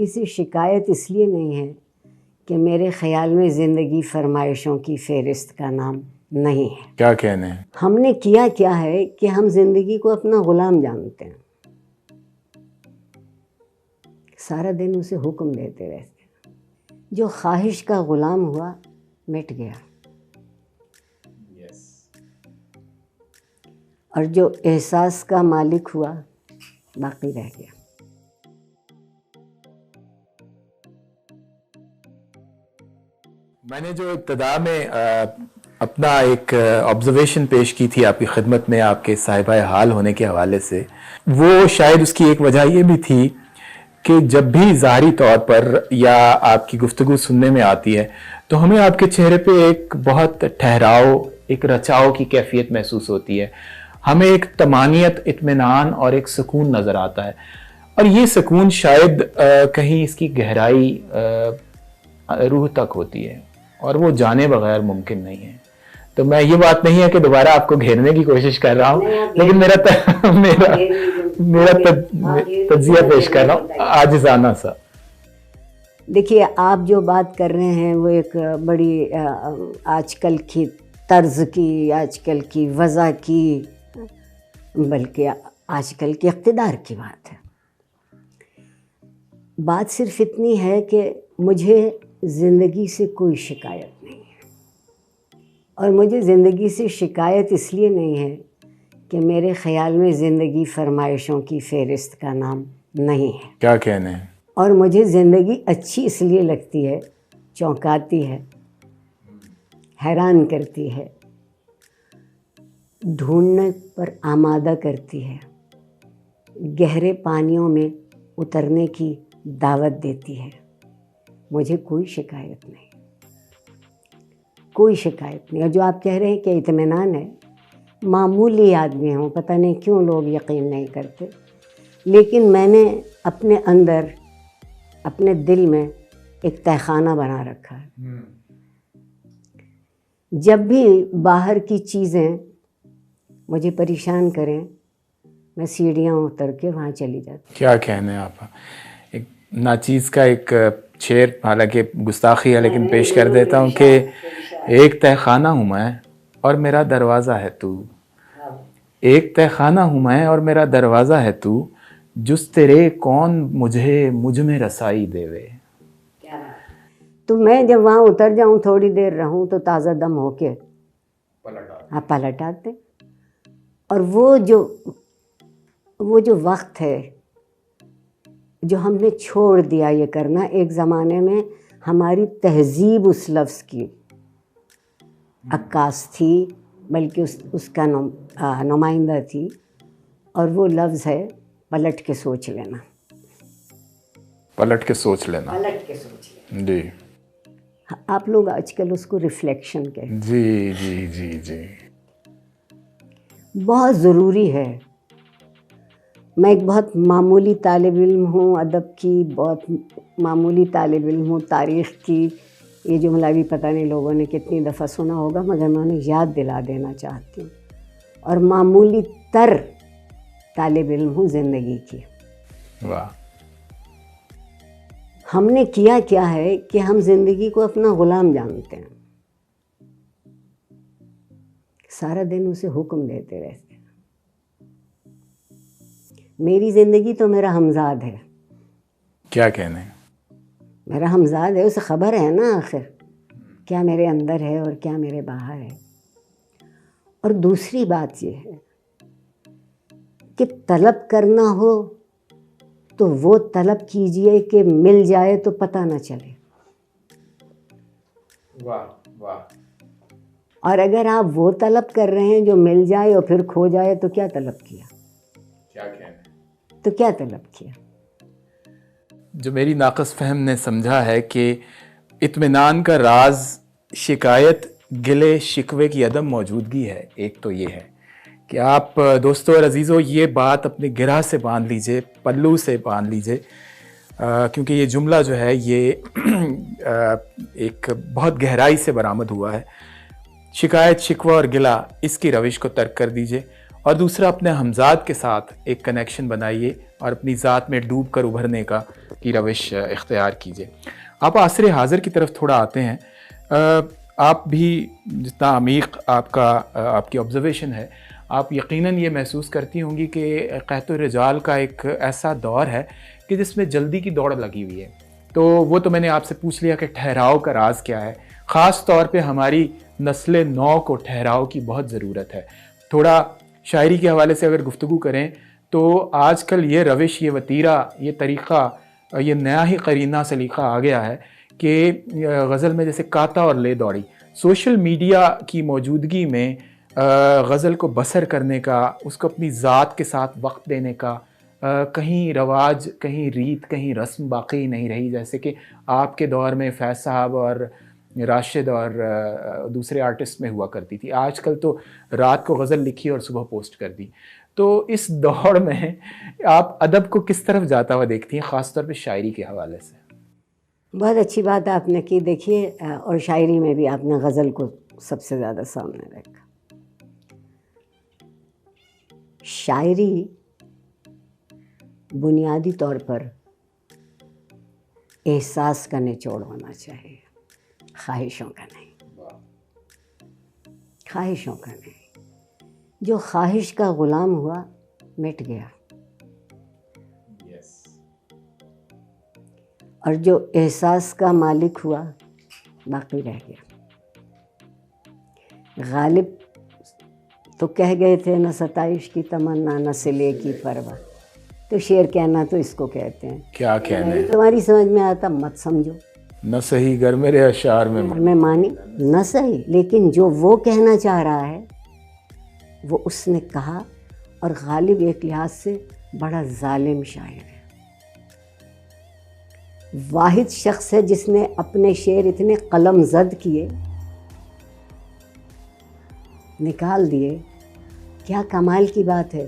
زندگی سے شکایت اس لیے نہیں ہے کہ میرے خیال میں زندگی فرمائشوں کی فہرست کا نام نہیں ہے. کیا کہنے ہیں؟ ہم نے کیا ہے کہ ہم زندگی کو اپنا غلام جانتے ہیں. سارا دن اسے حکم دیتے رہتے ہیں. جو خواہش کا غلام ہوا مٹ گیا، اور جو احساس کا مالک ہوا باقی رہ گیا. میں نے جو ابتدا میں اپنا ایک آبزرویشن پیش کی تھی آپ کی خدمت میں آپ کے صاحبہ حال ہونے کے حوالے سے، وہ شاید اس کی ایک وجہ یہ بھی تھی کہ جب بھی ظاہری طور پر یا آپ کی گفتگو سننے میں آتی ہے تو ہمیں آپ کے چہرے پہ ایک بہت ٹھہراؤ، ایک رچاؤ کی کیفیت محسوس ہوتی ہے. ہمیں ایک طمانیت، اطمینان اور ایک سکون نظر آتا ہے، اور یہ سکون شاید کہیں اس کی گہرائی روح تک ہوتی ہے، اور وہ جانے بغیر ممکن نہیں ہے. تو میں یہ بات نہیں ہے کہ دوبارہ آپ کو گھیرنے کی کوشش کر رہا ہوں، لیکن میرا تجزیہ پیش کر رہا ہوں عاجزانہ سا. دیکھیے، آپ جو بات کر رہے ہیں وہ ایک بڑی آج کل کی طرز کی، آج کل کی وضع کی، بلکہ آج کل کے اقتدار کی بات ہے. بات صرف اتنی ہے کہ مجھے زندگی سے کوئی شکایت نہیں ہے، اور مجھے زندگی سے شکایت اس لیے نہیں ہے کہ میرے خیال میں زندگی فرمائشوں کی فہرست کا نام نہیں ہے. کیا کہنے ہیں؟ اور مجھے زندگی اچھی اس لیے لگتی ہے، چونکاتی ہے، حیران کرتی ہے، ڈھونڈنے پر آمادہ کرتی ہے، گہرے پانیوں میں اترنے کی دعوت دیتی ہے. مجھے کوئی شکایت نہیں، کوئی شکایت نہیں. اور جو آپ کہہ رہے ہیں کہ اطمینان ہے، معمولی آدمی ہوں، پتہ نہیں کیوں لوگ یقین نہیں کرتے، لیکن میں نے اپنے اندر، اپنے دل میں ایک تہخانہ بنا رکھا ہے. جب بھی باہر کی چیزیں مجھے پریشان کریں، میں سیڑھیاں اتر کے وہاں چلی جاتی. کیا کہنے ہیں آپ؟ ایک ناچیز کا ایک شعر، حالانکہ گستاخی ہے لیکن پیش کر دیتا ہوں کہ ایک تہخانہ ہوں میں اور میرا دروازہ ہے تو، ایک تہخانہ ہوں میں اور میرا دروازہ ہے تو، جس تیرے کون مجھ میں رسائی دے وے. تو میں جب وہاں اتر جاؤں، تھوڑی دیر رہوں تو تازہ دم ہو کے پلٹ آتے. اور وہ جو وقت ہے جو ہم نے چھوڑ دیا یہ کرنا، ایک زمانے میں ہماری تہذیب اس لفظ کی عکاس تھی، بلکہ اس کا نمائندہ تھی، اور وہ لفظ ہے پلٹ کے سوچ لینا. پلٹ کے سوچ لینا. پلٹ کے سوچ لینا. جی. آپ لوگ آج کل اس کو ریفلیکشن کہتے ہیں. جی جی جی جی. بہت ضروری ہے. میں ایک بہت معمولی طالب علم ہوں، ادب کی بہت معمولی طالب علم ہوں، تاریخ کی. یہ جملہ بھی پتہ نہیں لوگوں نے کتنی دفعہ سنا ہوگا، مگر میں انہیں یاد دلا دینا چاہتی ہوں. اور معمولی تر طالب علم ہوں زندگی کی. واہ. ہم نے کیا ہے کہ ہم زندگی کو اپنا غلام جانتے ہیں. سارا دن اسے حکم دیتے رہتے ہیں. میری زندگی تو میرا ہمزاد ہے. کیا کہنے ہیں؟ میرا ہمزاد ہے، اسے خبر ہے نا آخر کیا میرے اندر ہے اور کیا میرے باہر ہے. اور دوسری بات یہ ہے کہ طلب کرنا ہو تو وہ طلب کیجئے کہ مل جائے تو پتہ نہ چلے. واہ واہ. اور اگر آپ وہ طلب کر رہے ہیں جو مل جائے اور پھر کھو جائے تو کیا طلب کیا؟ کیا کہنے؟ تو کیا طلب کیا؟ جو میری ناقص فہم نے سمجھا ہے کہ اطمینان کا راز شکایت، گلے شکوے کی عدم موجودگی ہے. ایک تو یہ ہے کہ آپ دوستو اور عزیزو یہ بات اپنے گرہ سے باندھ لیجئے، پلو سے باندھ لیجئے، کیونکہ یہ جملہ جو ہے یہ ایک بہت گہرائی سے برآمد ہوا ہے. شکایت، شکوہ اور گلہ، اس کی روش کو ترک کر دیجئے، اور دوسرا اپنے ہمزاد کے ساتھ ایک کنیکشن بنائیے، اور اپنی ذات میں ڈوب کر ابھرنے کی روش اختیار کیجیے. آپ عصر حاضر کی طرف تھوڑا آتے ہیں. آپ بھی جتنا عمیق آپ کی آبزرویشن ہے، آپ یقیناً یہ محسوس کرتی ہوں گی کہ قحط الرجال کا ایک ایسا دور ہے کہ جس میں جلدی کی دوڑ لگی ہوئی ہے. تو وہ تو میں نے آپ سے پوچھ لیا کہ ٹھہراؤ کا راز کیا ہے. خاص طور پہ ہماری نسل نو کو ٹھہراؤ کی بہت ضرورت ہے. تھوڑا شاعری کے حوالے سے اگر گفتگو کریں تو آج کل یہ روش، یہ وتیرہ، یہ طریقہ، یہ نیا ہی قرینہ سلیقہ آ گیا ہے کہ غزل میں جیسے کاتا اور لے دوڑی. سوشل میڈیا کی موجودگی میں غزل کو بسر کرنے کا، اس کو اپنی ذات کے ساتھ وقت دینے کا کہیں رواج، کہیں ریت، کہیں رسم باقی نہیں رہی، جیسے کہ آپ کے دور میں فیض صاحب اور راشد اور دوسرے آرٹسٹ میں ہوا کرتی تھی. آج کل تو رات کو غزل لکھی اور صبح پوسٹ کر دی. تو اس دوڑ میں آپ ادب کو کس طرف جاتا ہوا دیکھتی ہیں، خاص طور پہ شاعری کے حوالے سے؟ بہت اچھی بات آپ نے کی. دیکھیے، اور شاعری میں بھی آپ نے غزل کو سب سے زیادہ سامنے رکھا. شاعری بنیادی طور پر احساس کا نچوڑ ہونا چاہیے، خواہشوں کا نہیں. خواہشوں کا نہیں. جو خواہش کا غلام ہوا مٹ گیا، اور جو احساس کا مالک ہوا باقی رہ گیا. غالب تو کہہ گئے تھے نہ ستائش کی تمنا نہ صلے کی پرواہ. تو شعر کہنا تو اس کو کہتے ہیں. کیا کہنے، تمہاری سمجھ میں آتا مت سمجھو، نہ صحیح گر میرے اشعار میں مانی نہ صحیح، لیکن جو وہ کہنا چاہ رہا ہے وہ اس نے کہا. اور غالب ایک لحاظ سے بڑا ظالم شاعر ہے. واحد شخص ہے جس نے اپنے شعر اتنے قلم زد کیے، نکال دیے. کیا کمال کی بات ہے.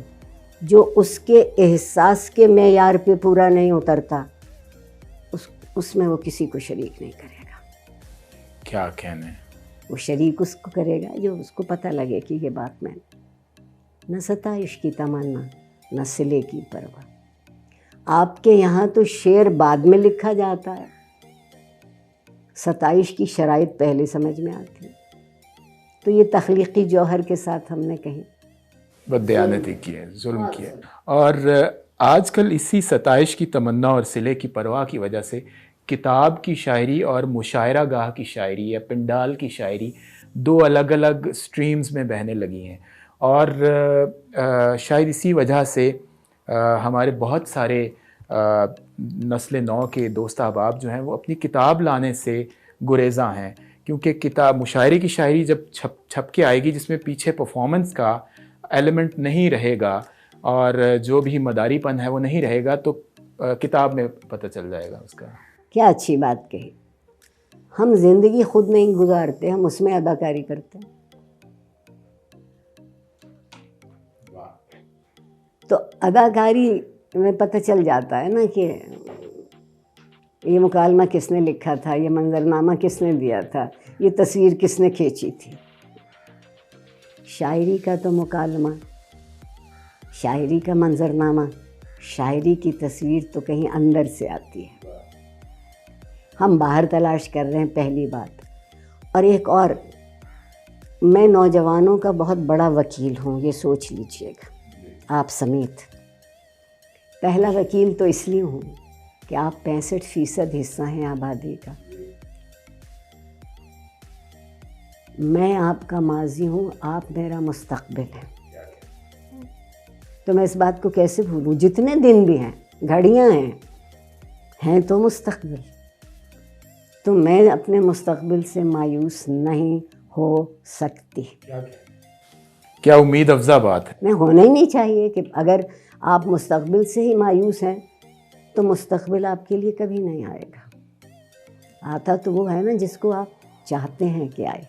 جو اس کے احساس کے معیار پہ پورا نہیں اترتا اس میں وہ کسی کو شریک نہیں کرے گا. کیا کہنے، وہ شریک اس کو کرے گا جو اس کو پتہ لگے کہ یہ بات میں نہ ستائش کی تمنا نہ صلے کی پرواہ. آپ کے یہاں تو شعر بعد میں لکھا جاتا ہے، ستائش کی شرائط پہلے سمجھ میں آتی ہے. تو یہ تخلیقی جوہر کے ساتھ ہم نے کہیں بددیانتی کی ہے، ظلم کیا ہے. اور آج کل اسی ستائش کی تمنا اور صلے کی پرواہ کی وجہ سے کتاب کی شاعری اور مشاعرہ گاہ کی شاعری یا پنڈال کی شاعری دو الگ الگ سٹریمز میں بہنے لگی ہیں. اور شاید اسی وجہ سے ہمارے بہت سارے نسل نو کے دوست احباب جو ہیں وہ اپنی کتاب لانے سے گریزاں ہیں، کیونکہ کتاب مشاعرے کی شاعری جب چھپ کے آئے گی جس میں پیچھے پرفارمنس کا ایلیمنٹ نہیں رہے گا اور جو بھی مداری پن ہے وہ نہیں رہے گا، تو کتاب میں پتہ چل جائے گا اس کا. کیا اچھی بات کہی. ہم زندگی خود نہیں گزارتے، ہم اس میں اداکاری کرتے ہیں. تو اداکاری میں پتہ چل جاتا ہے نا کہ یہ مکالمہ کس نے لکھا تھا، یہ منظرنامہ کس نے دیا تھا، یہ تصویر کس نے کھینچی تھی. شاعری کا تو مکالمہ، شاعری کا منظرنامہ، شاعری کی تصویر تو کہیں اندر سے آتی ہے. ہم باہر تلاش کر رہے ہیں، پہلی بات. اور ایک اور، میں نوجوانوں کا بہت بڑا وکیل ہوں، یہ سوچ لیجئے گا آپ سمیت. پہلا وکیل تو اس لیے ہوں کہ آپ 65% حصہ ہیں آبادی کا. میں آپ کا ماضی ہوں، آپ میرا مستقبل ہیں. تو میں اس بات کو کیسے بھولوں؟ جتنے دن بھی ہیں، گھڑیاں ہیں تو مستقبل. تو میں اپنے مستقبل سے مایوس نہیں ہو سکتی. کیا امید افزا بات ہے. میں ہونا ہی نہیں چاہیے کہ اگر آپ مستقبل سے ہی مایوس ہیں تو مستقبل آپ کے لیے کبھی نہیں آئے گا. آتا تو وہ ہے نا جس کو آپ چاہتے ہیں کہ آئے.